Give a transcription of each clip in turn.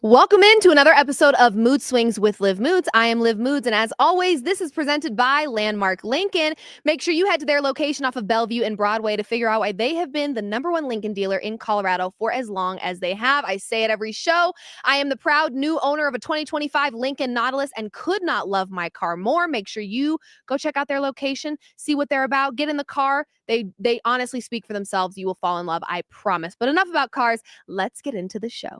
Welcome into another episode of Mood Swings with Liv Moods. I am Liv Moods, and as always, this is presented by Landmark Lincoln. Make sure you head to their location off of Bellevue and Broadway to figure out why they have been the #1 Lincoln dealer in Colorado for as long as they have. I say it every show. I am the proud new owner of a 2025 Lincoln Nautilus and could not love my car more. Make sure you go check out their location, see what they're about, get in the car. They honestly speak for themselves. You will fall in love, I promise. But enough about cars. Let's get into the show.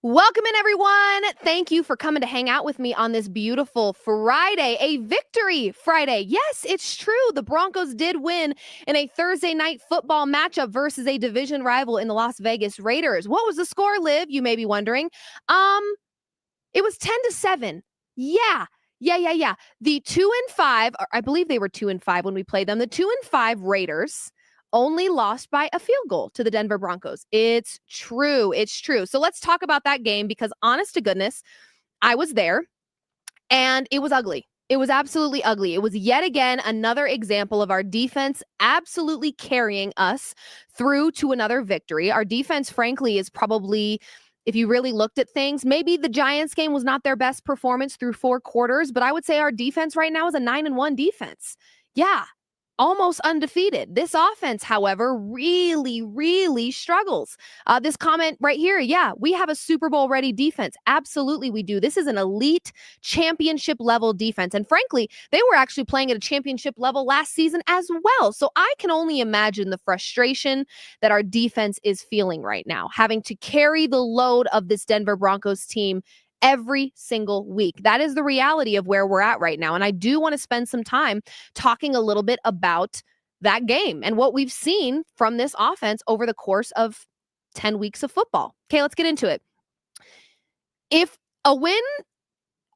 Welcome in, everyone. Thank you for coming to hang out with me on this beautiful Friday, a victory Friday. Yes, it's true. The Broncos did win in a Thursday night football matchup versus a division rival in the Las Vegas Raiders. What was the score, Liv? You may be wondering. It was 10-7. Yeah. The 2-5, or I believe they were 2-5 when we played them. The 2-5 Raiders only lost by a field goal to the Denver Broncos. It's true. So let's talk about that game because, honest to goodness, I was there and it was ugly. It was absolutely ugly. It was yet again another example of our defense absolutely carrying us through to another victory. Our defense, frankly, is probably, if you really looked at things, maybe the Giants game was not their best performance through 4 quarters, but I would say our defense right now is a 9-1 defense. Yeah. Almost undefeated. This offense, however, really struggles. This comment right here, yeah, we have a Super Bowl ready defense. Absolutely we do. This is an elite championship level defense. And frankly, they were actually playing at a championship level last season as well. So I can only imagine the frustration that our defense is feeling right now, having to carry the load of this Denver Broncos team every single week. That is the reality of where we're at right now. And I do want to spend some time talking a little bit about that game and what we've seen from this offense over the course of 10 weeks of football. Okay, let's get into it. If a win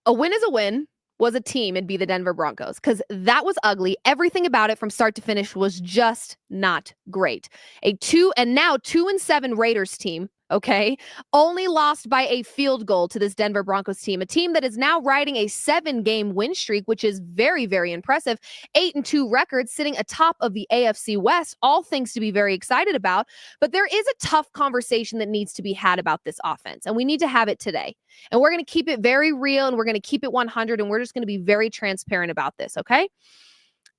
is a win, was a team, it'd be the Denver Broncos because that was ugly. Everything about it from start to finish was just not great. A 2-7 Raiders team, okay, only lost by a field goal to this Denver Broncos team, a team that is now riding a 7-game win streak, which is very, very impressive. 8-2 record, sitting atop of the AFC West, all things to be very excited about. But there is a tough conversation that needs to be had about this offense, and we need to have it today. And we're going to keep it very real, and we're going to keep it 100, and we're just going to be very transparent about this, okay?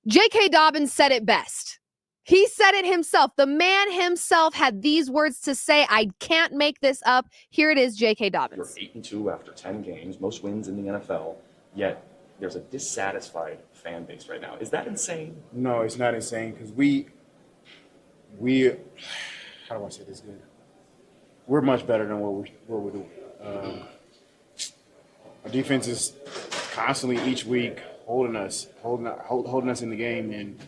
J.K. Dobbins said it best. He said it himself. The man himself had these words to say. I can't make this up. Here it is, J.K. Dobbins. You're 8-2 after 10 games, most wins in the NFL, yet there's a dissatisfied fan base right now. Is that insane? No, it's not insane because we how do I say this good? We're much better than what we're doing. Our defense is constantly each week holding us in the game, and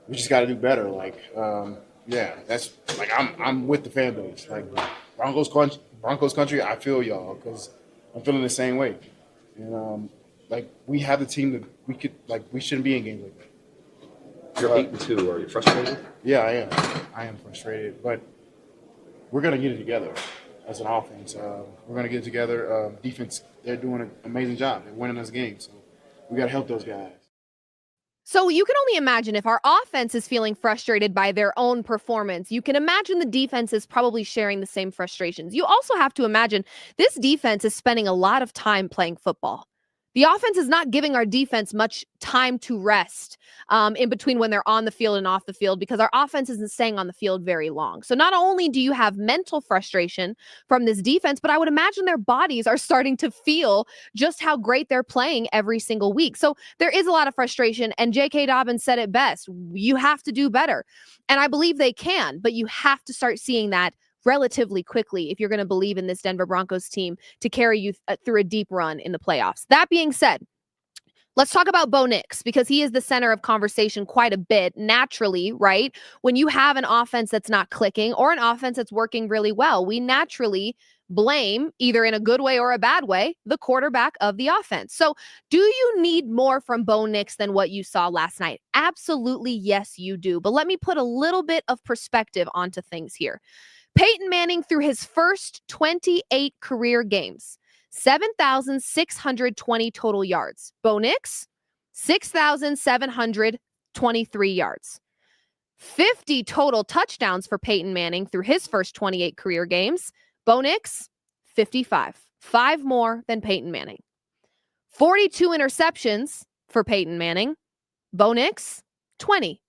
we just got to do better. That's like I'm with the fan base. Like Broncos country, I feel y'all because I'm feeling the same way. And we have the team that we shouldn't be in games like that. You're 8-2. Are you frustrated? Yeah, I am. I am frustrated, but we're gonna get it together as an offense. We're gonna get it together. Defense, they're doing an amazing job. They're winning us games, so we gotta help those guys. So you can only imagine if our offense is feeling frustrated by their own performance, you can imagine the defense is probably sharing the same frustrations. You also have to imagine this defense is spending a lot of time playing football. The offense is not giving our defense much time to rest in between when they're on the field and off the field because our offense isn't staying on the field very long. So not only do you have mental frustration from this defense, but I would imagine their bodies are starting to feel just how great they're playing every single week. So there is a lot of frustration, and J.K. Dobbins said it best. You have to do better. And I believe they can, but you have to start seeing that relatively quickly if you're going to believe in this Denver Broncos team to carry you through a deep run in the playoffs. That being said, let's talk about Bo Nix because he is the center of conversation quite a bit naturally, right? When you have an offense that's not clicking or an offense that's working really well, we naturally blame, either in a good way or a bad way, the quarterback of the offense. So do you need more from Bo Nix than what you saw last night? Absolutely, yes, you do. But let me put a little bit of perspective onto things here. Peyton Manning, through his first 28 career games, 7,620 total yards. Bo Nix, 6,723 yards. 50 total touchdowns for Peyton Manning through his first 28 career games. Bo Nix, 55. 5 more than Peyton Manning. 42 interceptions for Peyton Manning. Bo Nix, 20.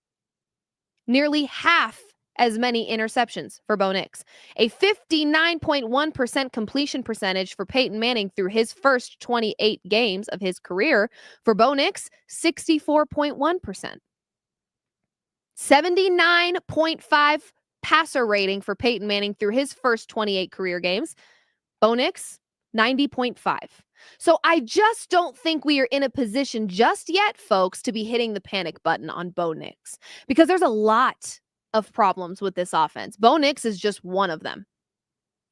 Nearly half as many interceptions for Bo Nix. A 59.1% completion percentage for Peyton Manning through his first 28 games of his career. For Bo Nix, 64.1%. 79.5 passer rating for Peyton Manning through his first 28 career games. Bo Nix, 90.5. So I just don't think we are in a position just yet, folks, to be hitting the panic button on Bo Nix, because there's a lot of problems with this offense. Bo Nix is just one of them,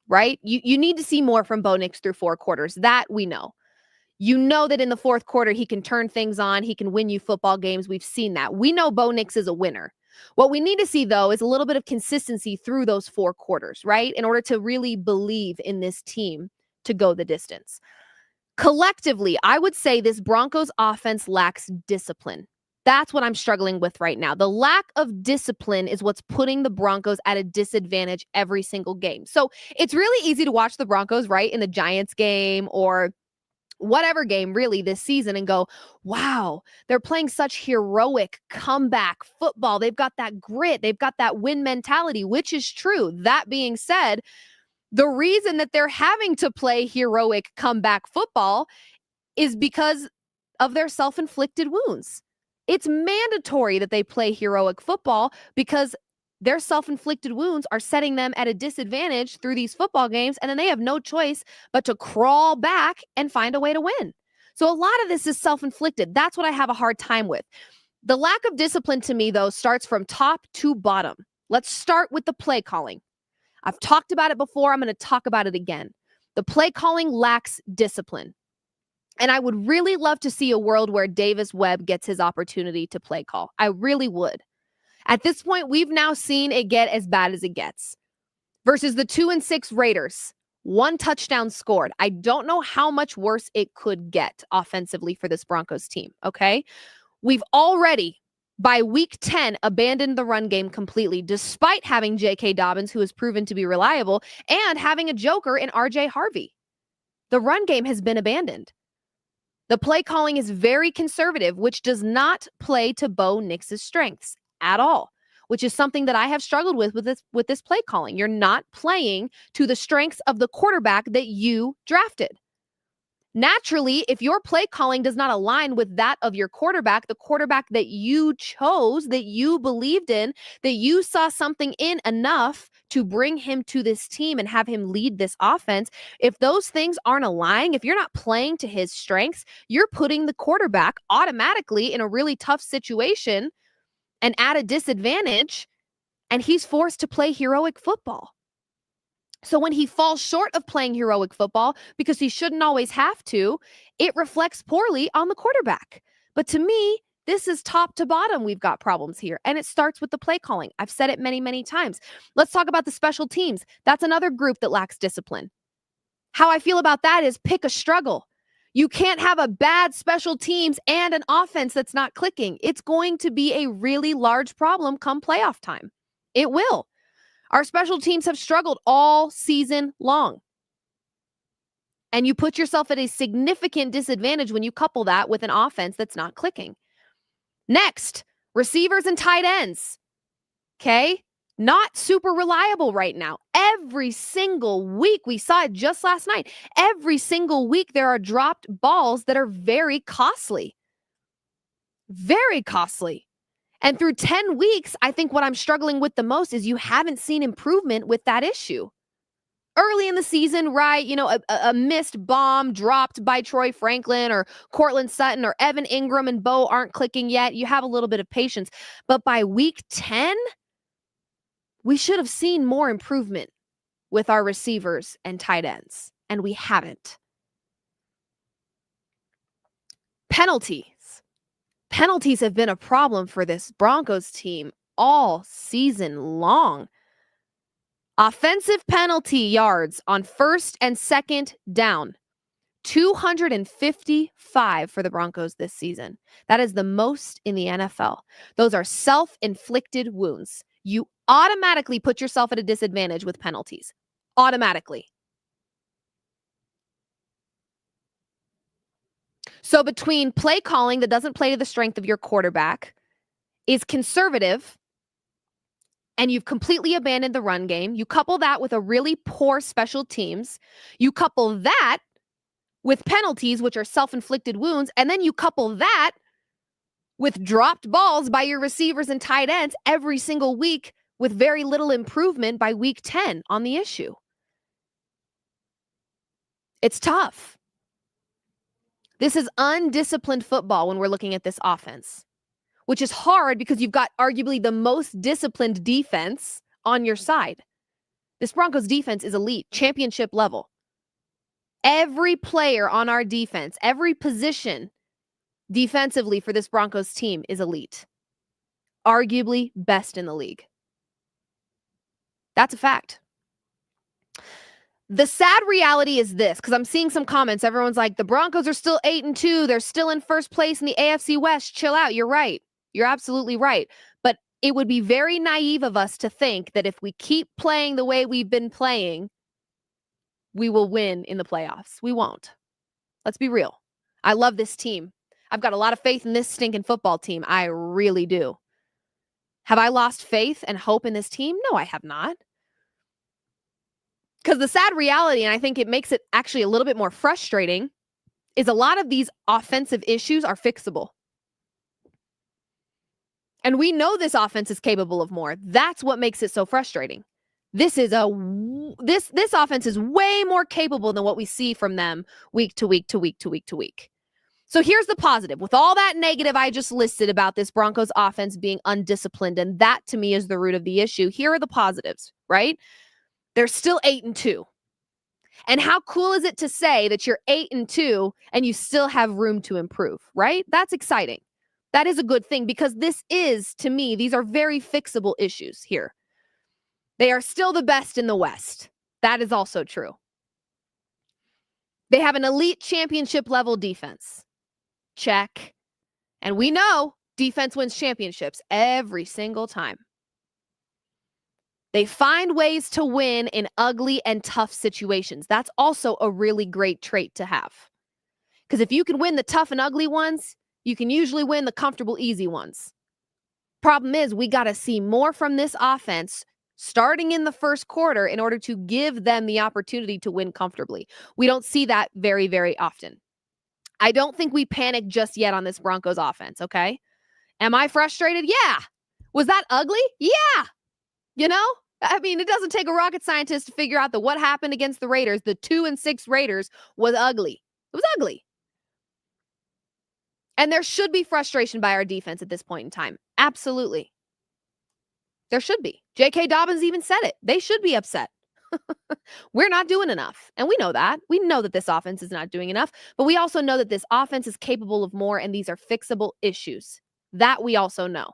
right? You need to see more from Bo Nix through 4 quarters. That we know. You know that in the 4th quarter, he can turn things on. He can win you football games. We've seen that. We know Bo Nix is a winner. What we need to see, though, is a little bit of consistency through those 4 quarters, right? In order to really believe in this team to go the distance. Collectively, I would say this Broncos offense lacks discipline. That's what I'm struggling with right now. The lack of discipline is what's putting the Broncos at a disadvantage every single game. So it's really easy to watch the Broncos, right, in the Giants game or whatever game really this season and go, wow, they're playing such heroic comeback football. They've got that grit. They've got that win mentality, which is true. That being said, the reason that they're having to play heroic comeback football is because of their self-inflicted wounds. It's mandatory that they play heroic football because their self-inflicted wounds are setting them at a disadvantage through these football games, and then they have no choice but to crawl back and find a way to win. So a lot of this is self-inflicted. That's what I have a hard time with. The lack of discipline to me, though, starts from top to bottom. Let's start with the play calling. I've talked about it before. I'm going to talk about it again. The play calling lacks discipline. And I would really love to see a world where Davis Webb gets his opportunity to play call. I really would. At this point, we've now seen it get as bad as it gets. Versus the 2-6 Raiders, 1 touchdown scored. I don't know how much worse it could get offensively for this Broncos team, okay? We've already, by week 10, abandoned the run game completely, despite having J.K. Dobbins, who has proven to be reliable, and having a joker in R.J. Harvey. The run game has been abandoned. The play calling is very conservative, which does not play to Bo Nix's strengths at all, which is something that I have struggled with this play calling. You're not playing to the strengths of the quarterback that you drafted. Naturally, if your play calling does not align with that of your quarterback, the quarterback that you chose, that you believed in, that you saw something in enough to bring him to this team and have him lead this offense, if those things aren't aligning, if you're not playing to his strengths, you're putting the quarterback automatically in a really tough situation and at a disadvantage, and he's forced to play heroic football. So when he falls short of playing heroic football, because he shouldn't always have to, it reflects poorly on the quarterback. But to me, this is top to bottom. We've got problems here, and it starts with the play calling. I've said it many, many times. Let's talk about the special teams. That's another group that lacks discipline. How I feel about that is pick a struggle. You can't have a bad special teams and an offense that's not clicking. It's going to be a really large problem come playoff time. It will. Our special teams have struggled all season long. And you put yourself at a significant disadvantage when you couple that with an offense that's not clicking. Next, receivers and tight ends. Okay? Not super reliable right now. Every single week, we saw it just last night. Every single week, there are dropped balls that are very costly. Very costly. And through 10 weeks, I think what I'm struggling with the most is you haven't seen improvement with that issue. Early in the season, right, a missed bomb dropped by Troy Franklin or Cortland Sutton or Evan Ingram and Bo aren't clicking yet. You have a little bit of patience. But by week 10, we should have seen more improvement with our receivers and tight ends, and we haven't. Penalties. Penalties have been a problem for this Broncos team all season long. Offensive penalty yards on 1st and 2nd down. 255 for the Broncos this season. That is the most in the NFL. Those are self-inflicted wounds. You automatically put yourself at a disadvantage with penalties. Automatically. So between play calling that doesn't play to the strength of your quarterback, is conservative, and you've completely abandoned the run game, you couple that with a really poor special teams, you couple that with penalties, which are self-inflicted wounds, and then you couple that with dropped balls by your receivers and tight ends every single week with very little improvement by week 10 on the issue. It's tough. This is undisciplined football when we're looking at this offense, which is hard because you've got arguably the most disciplined defense on your side. This Broncos defense is elite, championship level. Every player on our defense, every position defensively for this Broncos team is elite. Arguably best in the league. That's a fact. The sad reality is this, because I'm seeing some comments. Everyone's like, the Broncos are still 8-2. They're still in first place in the AFC West. Chill out. You're right. You're absolutely right. But it would be very naive of us to think that if we keep playing the way we've been playing, we will win in the playoffs. We won't. Let's be real. I love this team. I've got a lot of faith in this stinking football team. I really do. Have I lost faith and hope in this team? No, I have not. Because the sad reality, and I think it makes it actually a little bit more frustrating, is a lot of these offensive issues are fixable. And we know this offense is capable of more. That's what makes it so frustrating. This offense is way more capable than what we see from them week to week to week to week to week. So here's the positive. With all that negative I just listed about this Broncos offense being undisciplined, and that to me is the root of the issue, here are the positives, right? They're still 8-2. And how cool is it to say that you're 8-2 and you still have room to improve, right? That's exciting. That is a good thing because this is, to me, these are very fixable issues here. They are still the best in the West. That is also true. They have an elite championship level defense. Check. And we know defense wins championships every single time. They find ways to win in ugly and tough situations. That's also a really great trait to have. Because if you can win the tough and ugly ones, you can usually win the comfortable, easy ones. Problem is, we got to see more from this offense starting in the first quarter in order to give them the opportunity to win comfortably. We don't see that very, very often. I don't think we panic just yet on this Broncos offense, okay? Am I frustrated? Yeah. Was that ugly? Yeah. You know? I mean, it doesn't take a rocket scientist to figure out that what happened against the Raiders, the 2-6 Raiders, was ugly. It was ugly. And there should be frustration by our defense at this point in time. Absolutely. There should be. J.K. Dobbins even said it. They should be upset. We're not doing enough. And we know that. We know that this offense is not doing enough. But we also know that this offense is capable of more, and these are fixable issues. That we also know.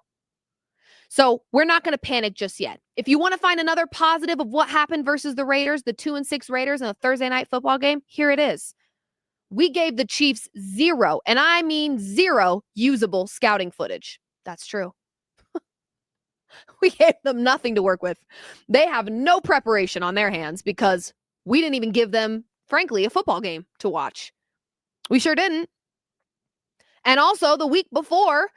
So we're not going to panic just yet. If you want to find another positive of what happened versus the Raiders, the 2-6 Raiders in a Thursday night football game, here it is. We gave the Chiefs 0, and I mean 0, usable scouting footage. That's true. We gave them nothing to work with. They have no preparation on their hands because we didn't even give them, frankly, a football game to watch. We sure didn't. And also the week before,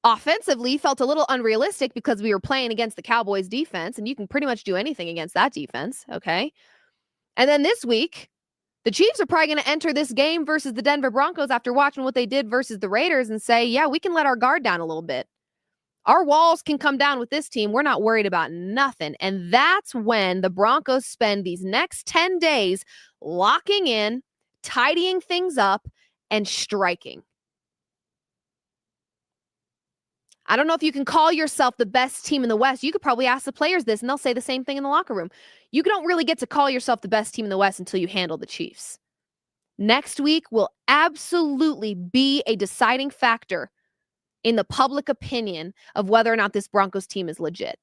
offensively felt a little unrealistic because we were playing against the Cowboys defense, and you can pretty much do anything against that defense, okay? And then this week, the Chiefs are probably going to enter this game versus the Denver Broncos after watching what they did versus the Raiders and say, yeah, we can let our guard down a little bit. Our walls can come down with this team. We're not worried about nothing. And that's when the Broncos spend these next 10 days locking in, tidying things up, and striking. I don't know if you can call yourself the best team in the West. You could probably ask the players this, and they'll say the same thing in the locker room. You don't really get to call yourself the best team in the West until you handle the Chiefs. Next week will absolutely be a deciding factor in the public opinion of whether or not this Broncos team is legit.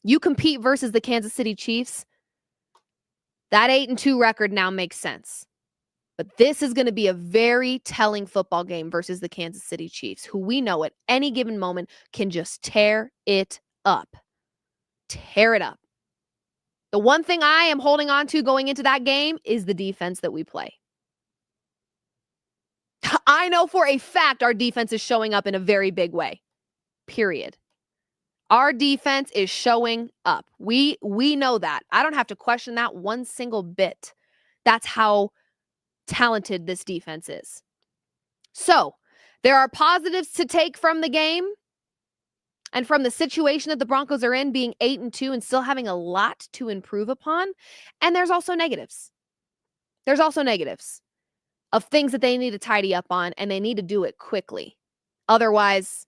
You compete versus the Kansas City Chiefs, that 8-2 record now makes sense. But this is going to be a very telling football game versus the Kansas City Chiefs, who we know at any given moment can just tear it up. Tear it up. The one thing I am holding on to going into that game is the defense that we play. I know for a fact our defense is showing up in a very big way. Period. Our defense is showing up. We know that. I don't have to question that one single bit. That's how talented this defense is. So, there are positives to take from the game and from the situation that the Broncos are in, being 8-2 and still having a lot to improve upon. And there's also negatives. There's also negatives of things that they need to tidy up on, and they need to do it quickly. Otherwise,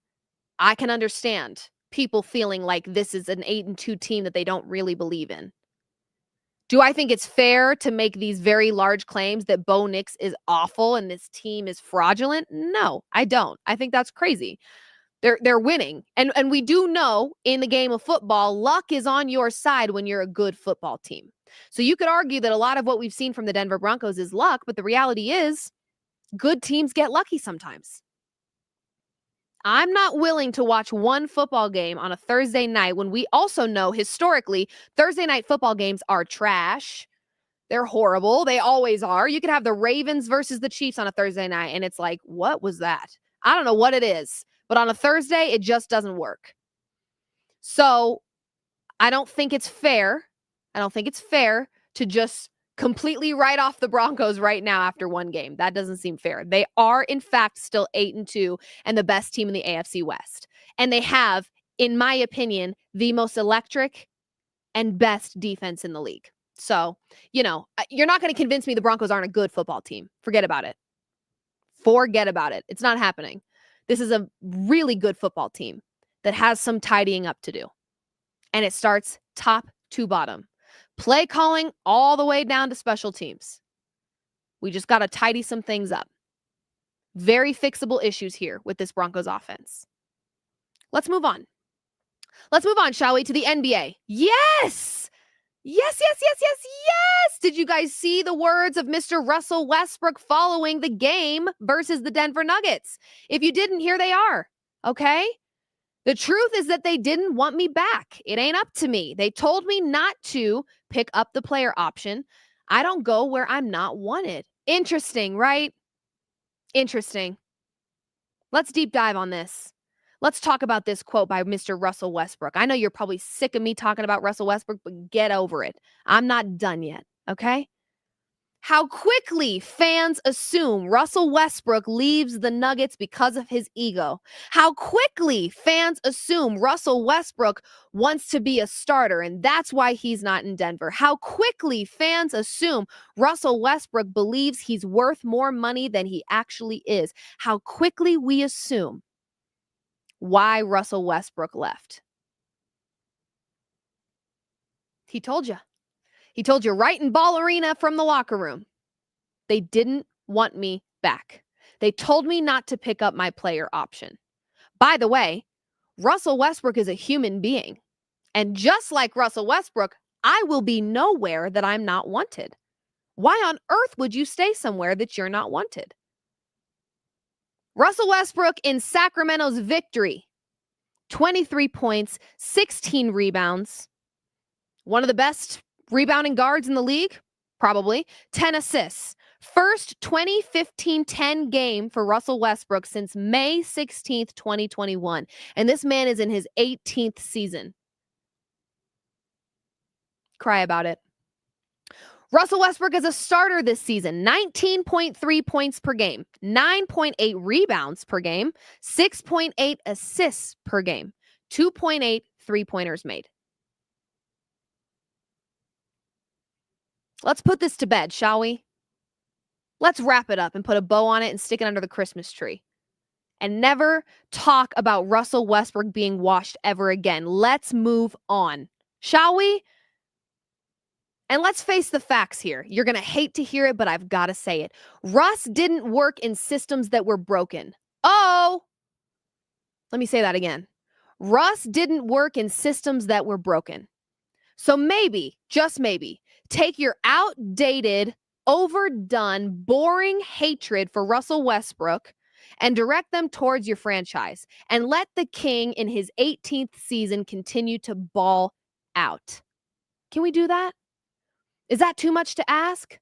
I can understand people feeling like this is an 8-2 team that they don't really believe in. Do I think it's fair to make these very large claims that Bo Nix is awful and this team is fraudulent? No, I don't. I think that's crazy. They're winning. And we do know in the game of football, luck is on your side when you're a good football team. So you could argue that a lot of what we've seen from the Denver Broncos is luck, but the reality is good teams get lucky sometimes. I'm not willing to watch one football game on a Thursday night when we also know historically Thursday night football games are trash. They're horrible. They always are. You could have the Ravens versus the Chiefs on a Thursday night, and it's like, what was that? I don't know what it is, but on a Thursday, it just doesn't work. So I don't think it's fair. I don't think it's fair to just completely write off the Broncos right now after one game. That doesn't seem fair. They are, in fact, still 8-2 and the best team in the AFC West. And they have, in my opinion, the most electric and best defense in the league. So, you're not going to convince me the Broncos aren't a good football team. Forget about it. Forget about it. It's not happening. This is a really good football team that has some tidying up to do. And it starts top to bottom. Play calling all the way down to special teams. We just got to tidy some things up. Very fixable issues here with this Broncos offense. Let's move on. Let's move on, shall we, to the NBA. Yes! Yes! Did you guys see the words of Mr. Russell Westbrook following the game versus the Denver Nuggets? If you didn't, here they are, okay? The truth is that they didn't want me back. It ain't up to me. They told me not to pick up the player option. I don't go where I'm not wanted. Interesting, right? Interesting. Let's deep dive on this. Let's talk about this quote by Mr. Russell Westbrook. I know you're probably sick of me talking about Russell Westbrook, but get over it. I'm not done yet, okay? How quickly fans assume Russell Westbrook leaves the Nuggets because of his ego. How quickly fans assume Russell Westbrook wants to be a starter, and that's why he's not in Denver. How quickly fans assume Russell Westbrook believes he's worth more money than he actually is. How quickly we assume why Russell Westbrook left. He told you. He told you right in Ball Arena from the locker room. They didn't want me back. They told me not to pick up my player option. By the way, Russell Westbrook is a human being. And just like Russell Westbrook, I will be nowhere that I'm not wanted. Why on earth would you stay somewhere that you're not wanted? Russell Westbrook in Sacramento's victory. 23 points, 16 rebounds. One of the best rebounding guards in the league, probably. 10 assists. First 20-15-10 game for Russell Westbrook since May 16th, 2021. And this man is in his 18th season. Cry about it. Russell Westbrook is a starter this season. 19.3 points per game, 9.8 rebounds per game, 6.8 assists per game, 2.8 three-pointers made. Let's put this to bed, shall we? Let's wrap it up and put a bow on it and stick it under the Christmas tree. And never talk about Russell Westbrook being washed ever again. Let's move on, shall we? And let's face the facts here. You're going to hate to hear it, but I've got to say it. Russ didn't work in systems that were broken. Oh, let me say that again. Russ didn't work in systems that were broken. So maybe, just maybe, take your outdated, overdone, boring hatred for Russell Westbrook and direct them towards your franchise and let the king in his 18th season continue to ball out. Can we do that? Is that too much to ask?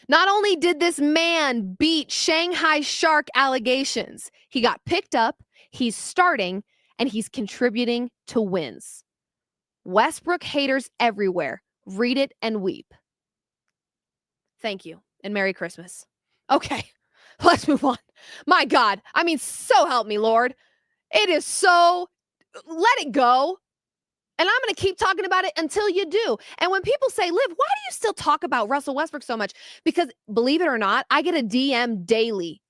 Not only did this man beat Shanghai Shark allegations, he got picked up, he's starting, and he's contributing to wins. Westbrook haters everywhere. Read it and weep. Thank you, and Merry Christmas. Okay, let's move on. My God, I mean, so help me, Lord. It is so, let it go. And I'm going to keep talking about it until you do. And when people say, Liv, why do you still talk about Russell Westbrook so much? Because believe it or not, I get a DM daily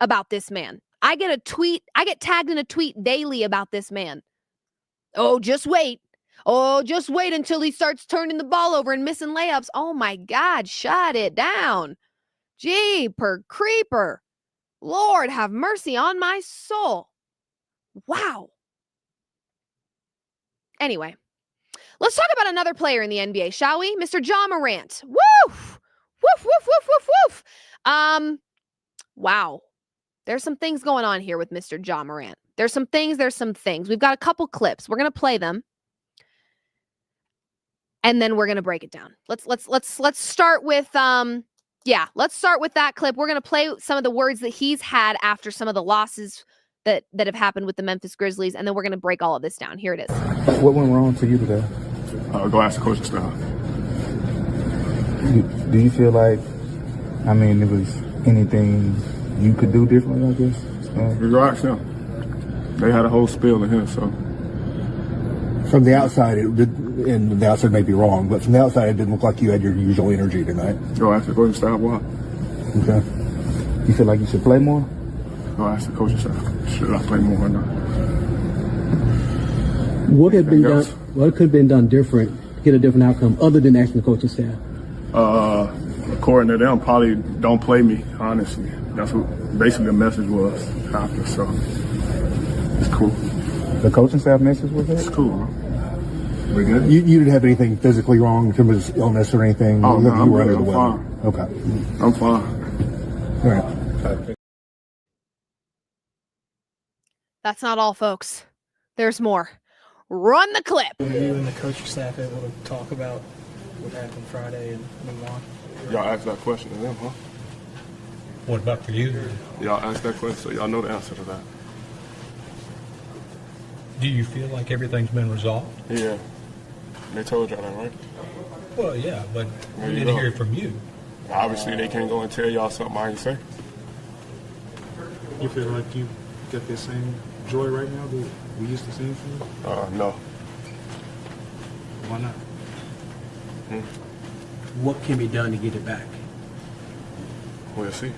about this man. I get a tweet. I get tagged in a tweet daily about this man. Oh, just wait. Oh, just wait until he starts turning the ball over and missing layups. Oh my God, shut it down. Jeeper creeper. Lord, have mercy on my soul. Wow. Anyway, let's talk about another player in the NBA, shall we? Mr. Ja Morant. Woof! Woof, woof, woof, woof, woof. Wow. There's some things going on here with Mr. Ja Morant. There's some things. We've got a couple clips. We're going to play them. And then we're going to break it down. Let's start with let's start with that clip. We're going to play some of the words that he's had after some of the losses that have happened with the Memphis Grizzlies, and then we're going to break all of this down. Here it is. What went wrong for you today? Go ask the coaching staff. Do you feel like, there was anything you could do differently, I guess? You go ask them. They had a whole spiel in here, so. From the outside, and the outside may be wrong, but from the outside, it didn't look like you had your usual energy tonight. Go ask the coaching staff why. Okay. You feel like you should play more? Go ask the coaching staff. Should I play more or not? What had been done? What could have been done different to get a different outcome, other than asking the coaching staff? According to them, probably don't play me. Honestly, that's what basically the message was after. So it's cool. The coaching staff message was it? It's cool, bro. We good? You didn't have anything physically wrong in terms of illness or anything? Oh, no, you were I'm under the good. weather. I'm fine. Okay. I'm fine. All right. That's not all, folks. There's more. Run the clip. Were you and the coaching staff able to talk about what happened Friday and move on? Y'all asked that question to them, huh? What about for you? Y'all asked that question, so y'all know the answer to that. Do you feel like everything's been resolved? Yeah. They told y'all that, right? Well, yeah, but There we you didn't go. hear it from you. Obviously, they can't go and tell y'all something I ain't say. You feel like you get the same joy right now that we used to see from you? No. Why not? What can be done to get it back? We'll see.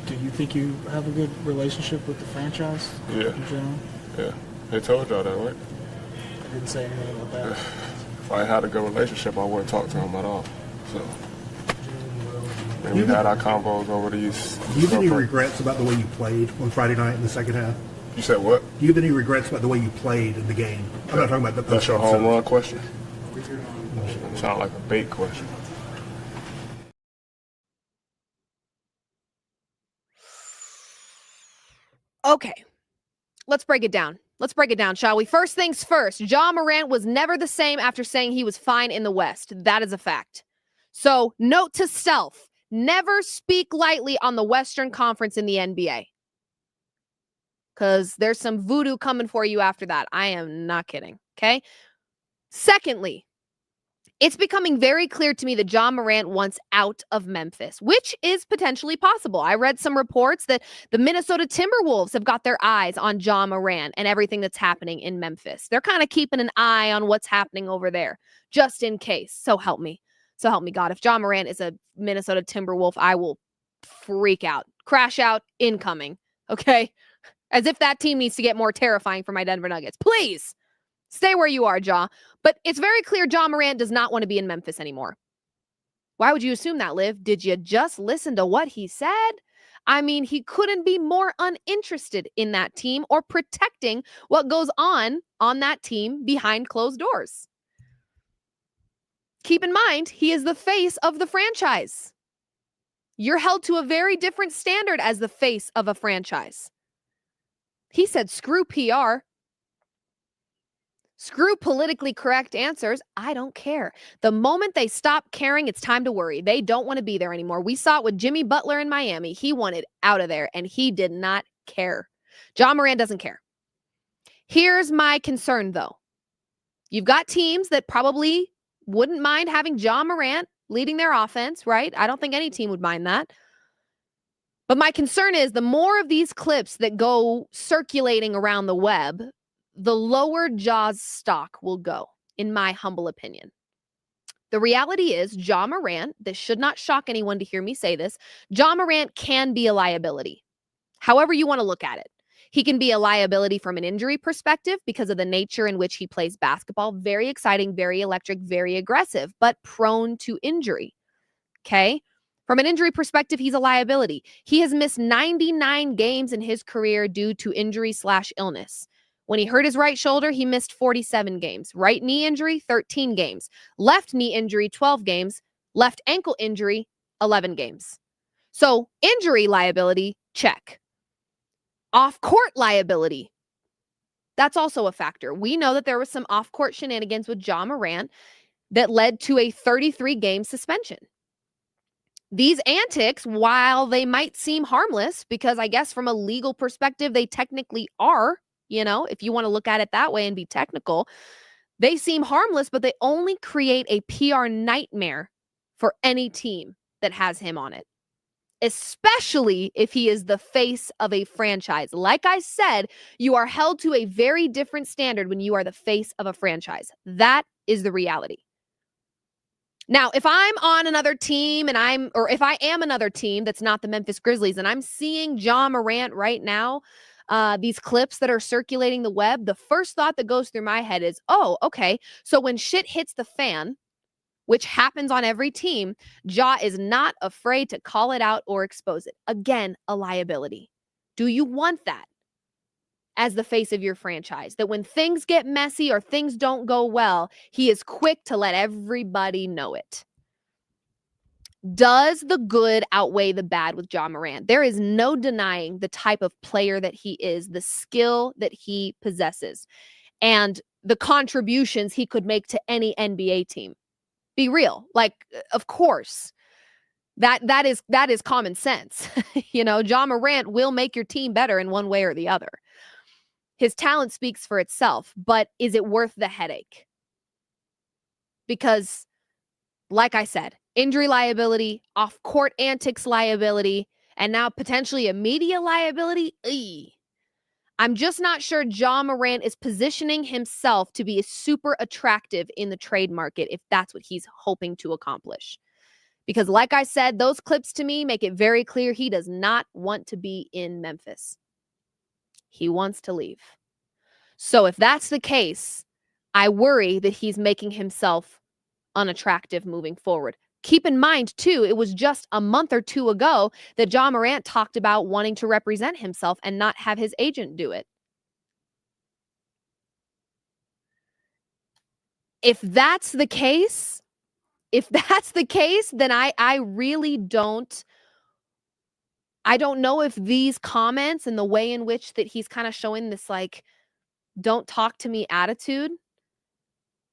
Do you think you have a good relationship with the franchise? Yeah. In general? Yeah. They told y'all that, right? I didn't say anything about that. If I had a good relationship, I wouldn't talk to him at all. So, and we had our combos over these. Do you have any regrets about the way you played on Friday night in the second half? You said what? Do you have any regrets about the way you played in the game? I'm not talking about the That's your home run question? Sound like a bait question. Okay. Let's break it down. Shall we? First things first, Ja Morant was never the same after saying he was fine in the West. That is a fact. So, note to self, never speak lightly on the Western Conference in the NBA. Because there's some voodoo coming for you after that. I am not kidding, okay? Secondly, it's becoming very clear to me that Ja Morant wants out of Memphis, which is potentially possible. I read some reports that the Minnesota Timberwolves have got their eyes on Ja Morant and everything that's happening in Memphis. They're kind of keeping an eye on what's happening over there, just in case. So help me. So help me God. If Ja Morant is a Minnesota Timberwolf, I will freak out. Crash out, incoming. Okay? As if that team needs to get more terrifying for my Denver Nuggets. Please, stay where you are, Ja. But it's very clear Ja Morant does not want to be in Memphis anymore. Why would you assume that, Liv? Did you just listen to what he said? I mean, he couldn't be more uninterested in that team or protecting what goes on that team behind closed doors. Keep in mind, he is the face of the franchise. You're held to a very different standard as the face of a franchise. He said, screw PR. Screw politically correct answers. I don't care. The moment they stop caring, it's time to worry. They don't want to be there anymore. We saw it with Jimmy Butler in Miami. He wanted out of there, and he did not care. Ja Morant doesn't care. Here's my concern, though. You've got teams that probably wouldn't mind having Ja Morant leading their offense, right? I don't think any team would mind that. But my concern is the more of these clips that go circulating around the web, the lower Ja's stock will go, in my humble opinion. The reality is Ja Morant, this should not shock anyone to hear me say this, Ja Morant can be a liability. However you want to look at it. He can be a liability from an injury perspective because of the nature in which he plays basketball. Very exciting, very electric, very aggressive, but prone to injury. Okay? From an injury perspective, he's a liability. He has missed 99 games in his career due to injury/illness. When he hurt his right shoulder, he missed 47 games. Right knee injury, 13 games. Left knee injury, 12 games. Left ankle injury, 11 games. So injury liability, check. Off-court liability, that's also a factor. We know that there was some off-court shenanigans with Ja Morant that led to a 33-game suspension. These antics, while they might seem harmless, because I guess from a legal perspective, they technically are, if you want to look at it that way and be technical, they seem harmless, but they only create a PR nightmare for any team that has him on it, especially if he is the face of a franchise. Like I said, you are held to a very different standard when you are the face of a franchise. That is the reality. Now, if I'm on another team if I am another team that's not the Memphis Grizzlies and I'm seeing Ja Morant right now, these clips that are circulating the web, the first thought that goes through my head is, oh, okay, so when shit hits the fan, which happens on every team, Ja is not afraid to call it out or expose it. Again, a liability. Do you want that as the face of your franchise? That when things get messy or things don't go well, he is quick to let everybody know it. Does the good outweigh the bad with Ja Morant? There is no denying the type of player that he is, the skill that he possesses, and the contributions he could make to any NBA team. Be real. Of course, that is common sense. Ja Morant will make your team better in one way or the other. His talent speaks for itself, but is it worth the headache? Because, like I said, injury liability, off-court antics liability, and now potentially a media liability. I'm just not sure Ja Morant is positioning himself to be super attractive in the trade market if that's what he's hoping to accomplish. Because like I said, those clips to me make it very clear he does not want to be in Memphis. He wants to leave. So if that's the case, I worry that he's making himself unattractive moving forward. Keep in mind, too, it was just a month or two ago that Ja Morant talked about wanting to represent himself and not have his agent do it. If that's the case, then I really don't know if these comments and the way in which that he's kind of showing this don't talk to me attitude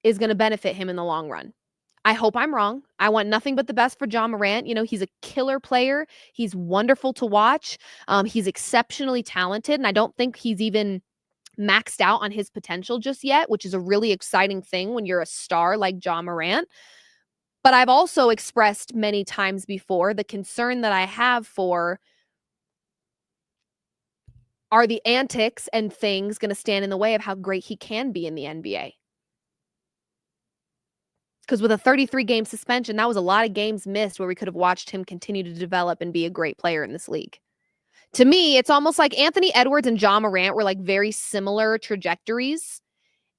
is going to benefit him in the long run. I hope I'm wrong. I want nothing but the best for Ja Morant. He's a killer player. He's wonderful to watch. He's exceptionally talented, and I don't think he's even maxed out on his potential just yet, which is a really exciting thing when you're a star like Ja Morant. But I've also expressed many times before the concern that I have for, are the antics and things going to stand in the way of how great he can be in the NBA? Because with a 33-game suspension, that was a lot of games missed where we could have watched him continue to develop and be a great player in this league. To me, it's almost like Anthony Edwards and Ja Morant were very similar trajectories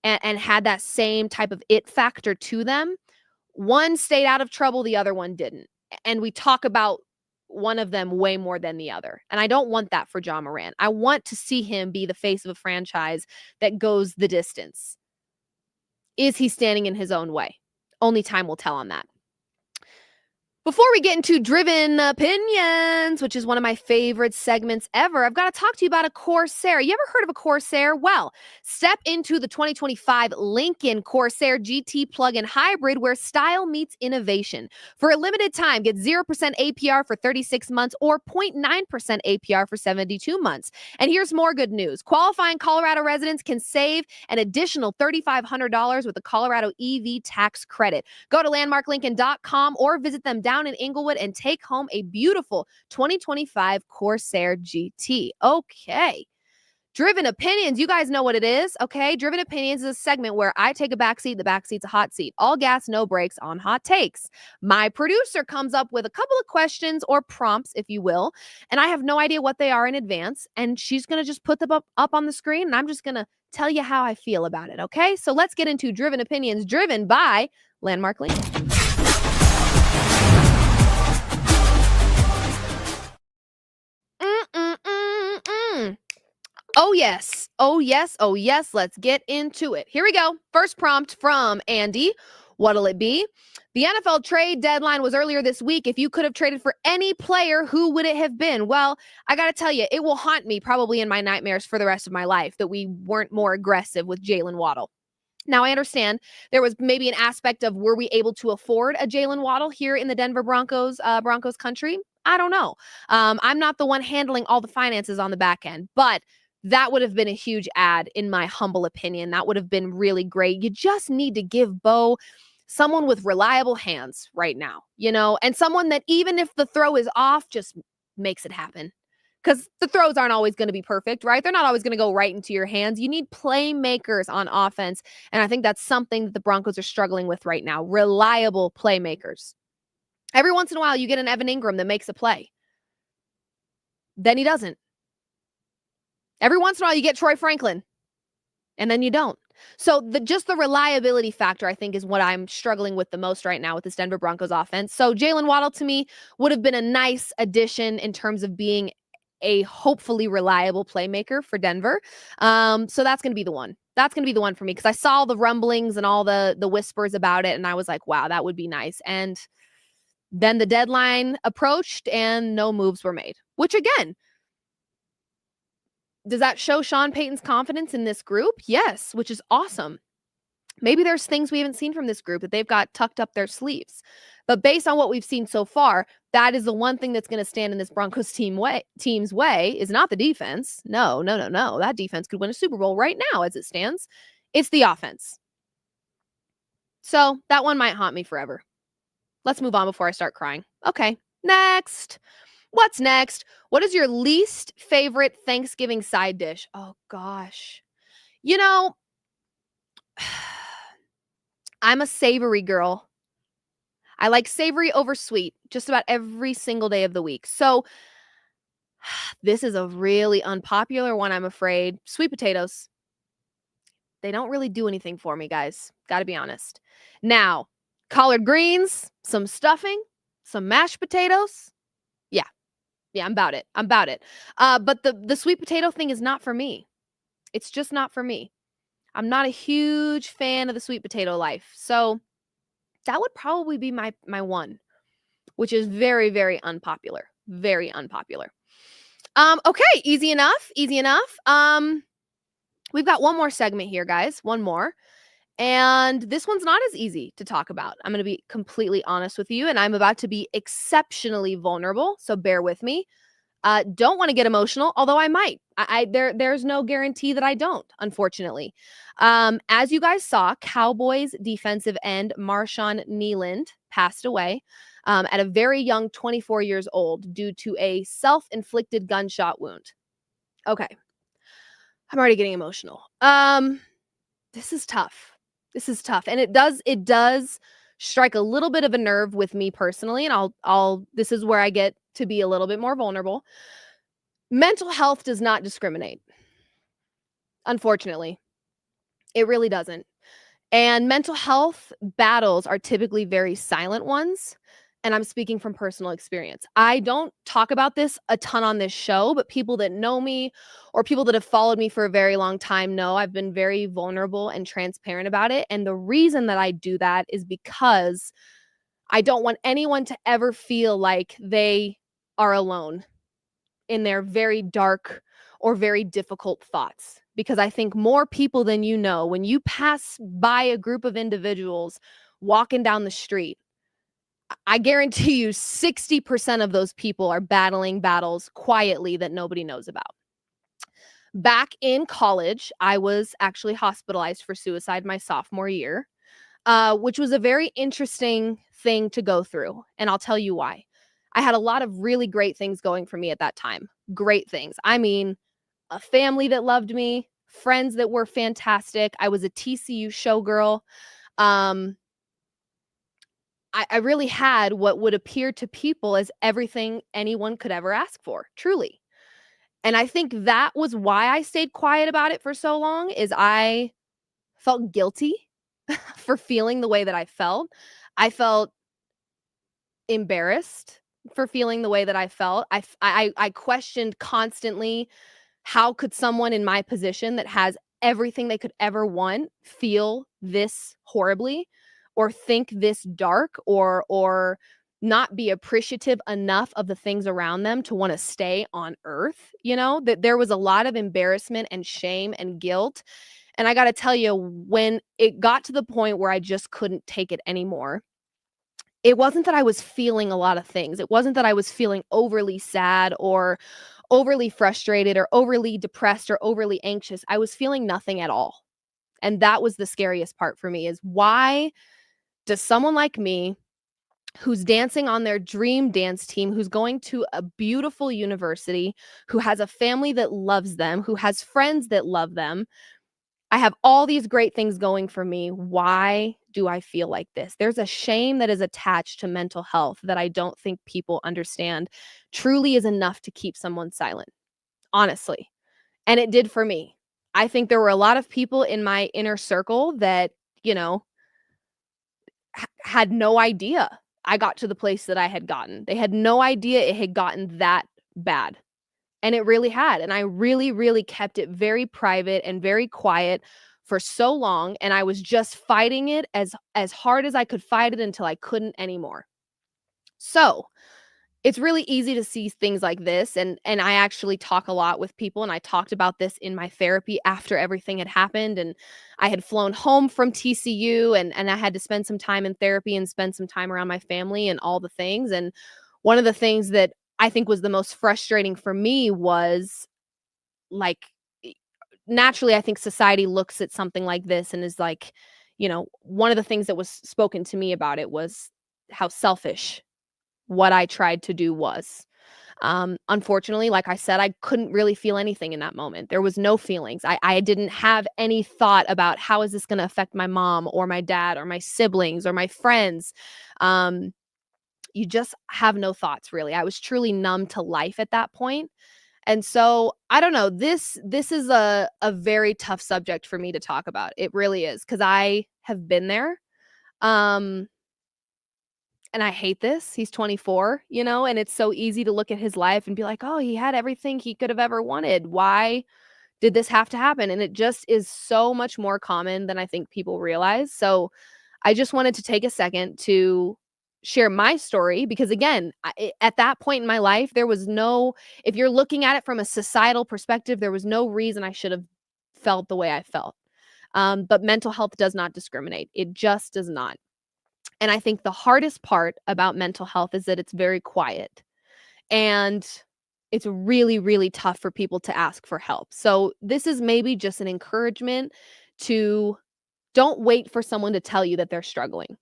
and had that same type of it factor to them. One stayed out of trouble, the other one didn't. And we talk about one of them way more than the other. And I don't want that for Ja Morant. I want to see him be the face of a franchise that goes the distance. Is he standing in his own way? Only time will tell on that. Before we get into Driven Opinions, which is one of my favorite segments ever, I've got to talk to you about a Corsair. You ever heard of a Corsair? Well, step into the 2025 Lincoln Corsair GT plug-in hybrid where style meets innovation. For a limited time, get 0% APR for 36 months or 0.9% APR for 72 months. And here's more good news. Qualifying Colorado residents can save an additional $3,500 with the Colorado EV tax credit. Go to landmarklincoln.com or visit them down in Inglewood and take home a beautiful 2025 Corsair GT. Okay. Driven Opinions, you guys know what it is, okay? Driven Opinions is a segment where I take a backseat, the backseat's a hot seat. All gas, no brakes on hot takes. My producer comes up with a couple of questions or prompts, if you will, and I have no idea what they are in advance, and she's going to just put them up on the screen, and I'm just going to tell you how I feel about it, okay? So let's get into Driven Opinions, driven by Landmark Lincoln. Oh, yes. Oh, yes. Oh, yes. Let's get into it. Here we go. First prompt from Andy. What'll it be? The NFL trade deadline was earlier this week. If you could have traded for any player, who would it have been? Well, I got to tell you, it will haunt me probably in my nightmares for the rest of my life that we weren't more aggressive with Jalen Waddle. Now, I understand there was maybe an aspect of were we able to afford a Jalen Waddle here in the Denver Broncos country? I don't know. I'm not the one handling all the finances on the back end, but that would have been a huge add in my humble opinion. That would have been really great. You just need to give Bo someone with reliable hands right now, and someone that even if the throw is off, just makes it happen. Because the throws aren't always going to be perfect, right? They're not always going to go right into your hands. You need playmakers on offense. And I think that's something that the Broncos are struggling with right now. Reliable playmakers. Every once in a while, you get an Evan Ingram that makes a play. Then he doesn't. Every once in a while, you get Troy Franklin. And then you don't. So just the reliability factor, I think, is what I'm struggling with the most right now with this Denver Broncos offense. So Jalen Waddle, to me, would have been a nice addition in terms of being a hopefully reliable playmaker for Denver. So that's going to be the one. That's going to be the one for me because I saw the rumblings and all the whispers about it, and I was like, wow, that would be nice. And then the deadline approached, and no moves were made, which, again, does that show Sean Payton's confidence in this group? Yes, which is awesome. Maybe there's things we haven't seen from this group that they've got tucked up their sleeves. But based on what we've seen so far, that is the one thing that's going to stand in this Broncos team's way is not the defense. No. That defense could win a Super Bowl right now as it stands. It's the offense. So that one might haunt me forever. Let's move on before I start crying. Okay, next. What's next? What is your least favorite Thanksgiving side dish? Oh, gosh. I'm a savory girl. I like savory over sweet just about every single day of the week. So this is a really unpopular one, I'm afraid. Sweet potatoes. They don't really do anything for me, guys. Got to be honest. Now, collard greens, some stuffing, some mashed potatoes. Yeah, I'm about it. But the sweet potato thing is not for me. It's just not for me. I'm not a huge fan of the sweet potato life. So that would probably be my one, which is very, very unpopular. Very unpopular. Okay, easy enough. We've got one more segment here, guys. One more. And this one's not as easy to talk about. I'm going to be completely honest with you, and I'm about to be exceptionally vulnerable, so bear with me. Don't want to get emotional, although I might. There's no guarantee that I don't, unfortunately. As you guys saw, Cowboys defensive end Marshawn Kneeland passed away at a very young 24 years old due to a self-inflicted gunshot wound. Okay. I'm already getting emotional. This is tough. And it does strike a little bit of a nerve with me personally. And this is where I get to be a little bit more vulnerable. Mental health does not discriminate. Unfortunately, it really doesn't. And mental health battles are typically very silent ones. and I'm speaking from personal experience. I don't talk about this a ton on this show, but people that know me or people that have followed me for a very long time know I've been very vulnerable and transparent about it. And the reason that I do that is because I don't want anyone to ever feel like they are alone in their very dark or very difficult thoughts. Because I think more people than you know, when you pass by a group of individuals walking down the street, I guarantee you 60% of those people are battling battles quietly that nobody knows about. Back in college, I was actually hospitalized for suicide my sophomore year, which was a very interesting thing to go through. And I'll tell you why. I had a lot of really great things going for me at that time. Great things. I mean, a family that loved me, friends that were fantastic. I was a TCU showgirl. I really had what would appear to people as everything anyone could ever ask for, truly. And I think that was why I stayed quiet about it for so long, is I felt guilty for feeling the way that I felt. I felt embarrassed for feeling the way that I felt. I questioned constantly, how could someone in my position that has everything they could ever want feel this horribly or think this dark or not be appreciative enough of the things around them to want to stay on earth. That there was a lot of embarrassment and shame and guilt. And I got to tell you, when it got to the point where I just couldn't take it anymore, it wasn't that I was feeling a lot of things. It wasn't that I was feeling overly sad or overly frustrated or overly depressed or overly anxious. I was feeling nothing at all. And that was the scariest part for me, is why does someone like me, who's dancing on their dream dance team, who's going to a beautiful university, who has a family that loves them, who has friends that love them, I have all these great things going for me. Why do I feel like this? There's a shame that is attached to mental health that I don't think people understand truly is enough to keep someone silent, honestly. And it did for me. I think there were a lot of people in my inner circle that, had no idea I got to the place that I had gotten. They had no idea it had gotten that bad. And it really had. And I really, really kept it very private and very quiet for so long. And I was just fighting it as hard as I could fight it until I couldn't anymore. So it's really easy to see things like this. And I actually talk a lot with people. And I talked about this in my therapy after everything had happened. And I had flown home from TCU and I had to spend some time in therapy and spend some time around my family and all the things. And one of the things that I think was the most frustrating for me was, like, naturally, I think society looks at something like this and is like, one of the things that was spoken to me about it was how selfish what I tried to do was. Unfortunately, like I said, I couldn't really feel anything in that moment. There was no feelings. I didn't have any thought about how is this going to affect my mom or my dad or my siblings or my friends. You just have no thoughts, really. I was truly numb to life at that point. And so I don't know, this is a very tough subject for me to talk about. It really is, because I have been there. And I hate this. He's 24, and it's so easy to look at his life and be like, oh, he had everything he could have ever wanted. Why did this have to happen? And it just is so much more common than I think people realize. So I just wanted to take a second to share my story, because again, at that point in my life, there was no, if you're looking at it from a societal perspective, there was no reason I should have felt the way I felt. But mental health does not discriminate. It just does not. And I think the hardest part about mental health is that it's very quiet. And it's really, really tough for people to ask for help. So this is maybe just an encouragement to don't wait for someone to tell you that they're struggling.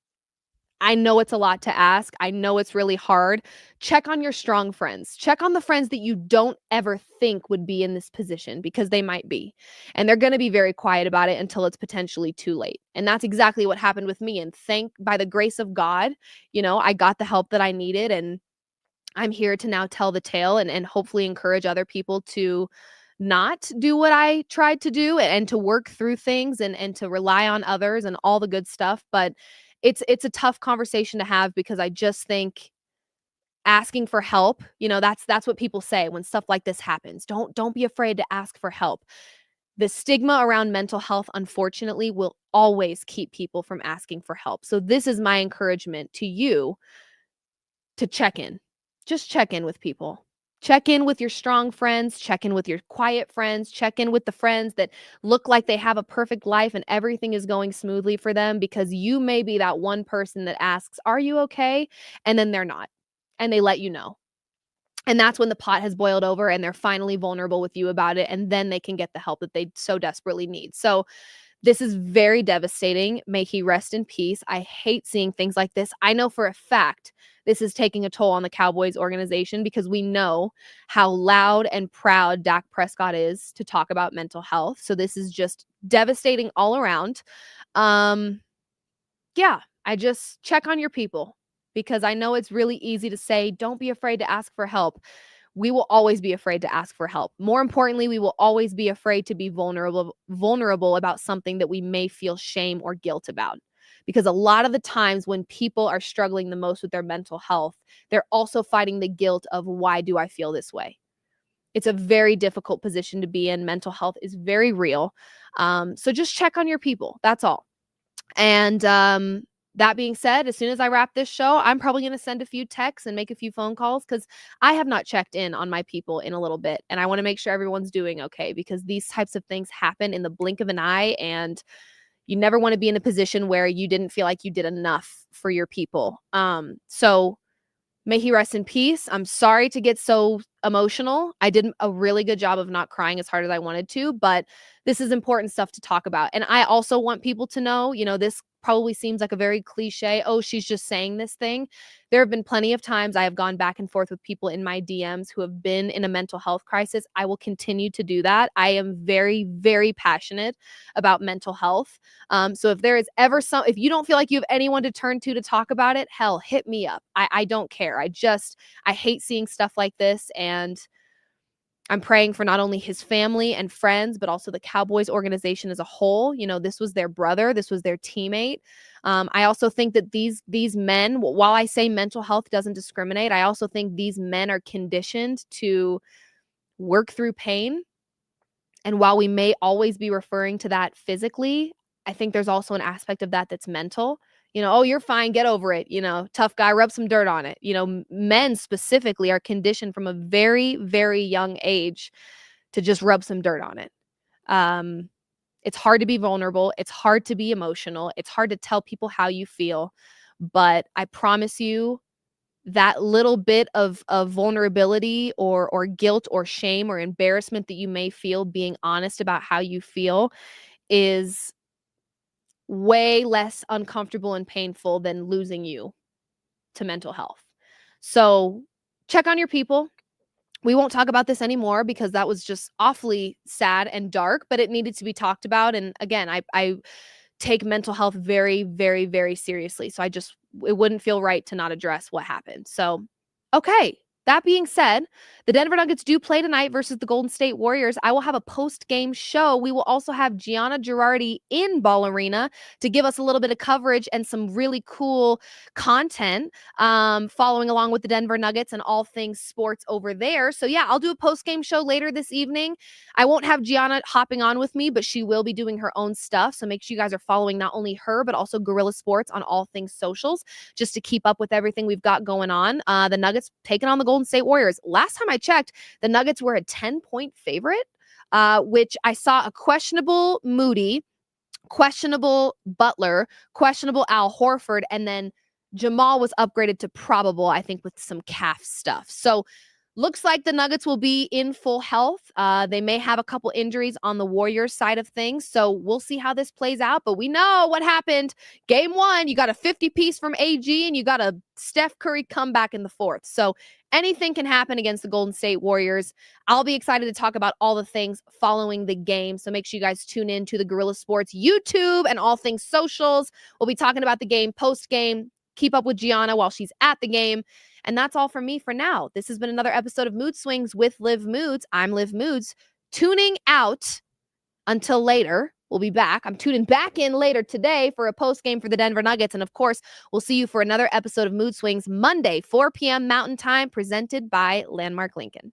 I know it's a lot to ask. I know it's really hard. Check on your strong friends. Check on the friends that you don't ever think would be in this position, because they might be. And they're going to be very quiet about it until it's potentially too late. And that's exactly what happened with me. And by the grace of God, I got the help that I needed. And I'm here to now tell the tale and hopefully encourage other people to not do what I tried to do and to work through things and to rely on others and all the good stuff. But it's a tough conversation to have because I just think asking for help, that's what people say when stuff like this happens. Don't be afraid to ask for help. The stigma around mental health, unfortunately, will always keep people from asking for help. So this is my encouragement to you to check in. Just check in with people. Check in with your strong friends, check in with your quiet friends, check in with the friends that look like they have a perfect life and everything is going smoothly for them, because you may be that one person that asks, "Are you okay?" And then they're not. And they let you know. And that's when the pot has boiled over and they're finally vulnerable with you about it. And then they can get the help that they so desperately need. So this is very devastating. May he rest in peace. I hate seeing things like this. I know for a fact this is taking a toll on the Cowboys organization because we know how loud and proud Dak Prescott is to talk about mental health. So this is just devastating all around. Yeah, I just check on your people, because I know it's really easy to say, don't be afraid to ask for help. We will always be afraid to ask for help. More importantly, we will always be afraid to be vulnerable about something that we may feel shame or guilt about. Because a lot of the times when people are struggling the most with their mental health, they're also fighting the guilt of, why do I feel this way? It's a very difficult position to be in. Mental health is very real. So just check on your people. That's all. And that being said, as soon as I wrap this show, I'm probably going to send a few texts and make a few phone calls, because I have not checked in on my people in a little bit. And I want to make sure everyone's doing okay, because these types of things happen in the blink of an eye. And you never want to be in a position where you didn't feel like you did enough for your people. So may he rest in peace. I'm sorry to get so emotional. I did a really good job of not crying as hard as I wanted to, but this is important stuff to talk about. And I also want people to know, this probably seems like a very cliche, oh, she's just saying this thing. There have been plenty of times I have gone back and forth with people in my DMs who have been in a mental health crisis. I will continue to do that. I am very, very passionate about mental health. So if there is ever if you don't feel like you have anyone to turn to talk about it, hell, hit me up. I don't care. I hate seeing stuff like this. And I'm praying for not only his family and friends, but also the Cowboys organization as a whole. This was their brother. This was their teammate. I also think that these men, while I say mental health doesn't discriminate, I also think these men are conditioned to work through pain. And while we may always be referring to that physically, I think there's also an aspect of that that's mental. Oh, you're fine, get over it. Tough guy, rub some dirt on it. Men specifically are conditioned from a very, very young age to just rub some dirt on it. It's hard to be vulnerable. It's hard to be emotional. It's hard to tell people how you feel. But I promise you, that little bit of vulnerability or guilt or shame or embarrassment that you may feel being honest about how you feel is way less uncomfortable and painful than losing you to mental health. So check on your people. We won't talk about this anymore because that was just awfully sad and dark, but it needed to be talked about. And again, I take mental health very, very, very seriously. So it wouldn't feel right to not address what happened. So, okay. That being said, the Denver Nuggets do play tonight versus the Golden State Warriors. I will have a post-game show. We will also have Gianna Girardi in Ball Arena to give us a little bit of coverage and some really cool content following along with the Denver Nuggets and all things sports over there. So yeah, I'll do a post-game show later this evening. I won't have Gianna hopping on with me, but she will be doing her own stuff. So make sure you guys are following not only her, but also Guerrilla Sports on all things socials, just to keep up with everything we've got going on. The Nuggets taking on the Golden State Warriors. Last time I checked, the Nuggets were a 10-point favorite, which I saw a questionable Moody, questionable Butler, questionable Al Horford, and then Jamal was upgraded to probable, I think, with some calf stuff. So looks like the Nuggets will be in full health. They may have a couple injuries on the Warriors side of things. So we'll see how this plays out. But we know what happened. Game 1, you got a 50-piece from AG and you got a Steph Curry comeback in the fourth. So anything can happen against the Golden State Warriors. I'll be excited to talk about all the things following the game. So make sure you guys tune in to the Guerrilla Sports YouTube and all things socials. We'll be talking about the game post-game. Keep up with Gianna while she's at the game. And that's all from me for now. This has been another episode of Mood Swings with Liv Moods. I'm Liv Moods. Tuning out until later. We'll be back. I'm tuning back in later today for a post game for the Denver Nuggets. And of course, we'll see you for another episode of Mood Swings Monday, 4 p.m. Mountain Time, presented by Landmark Lincoln.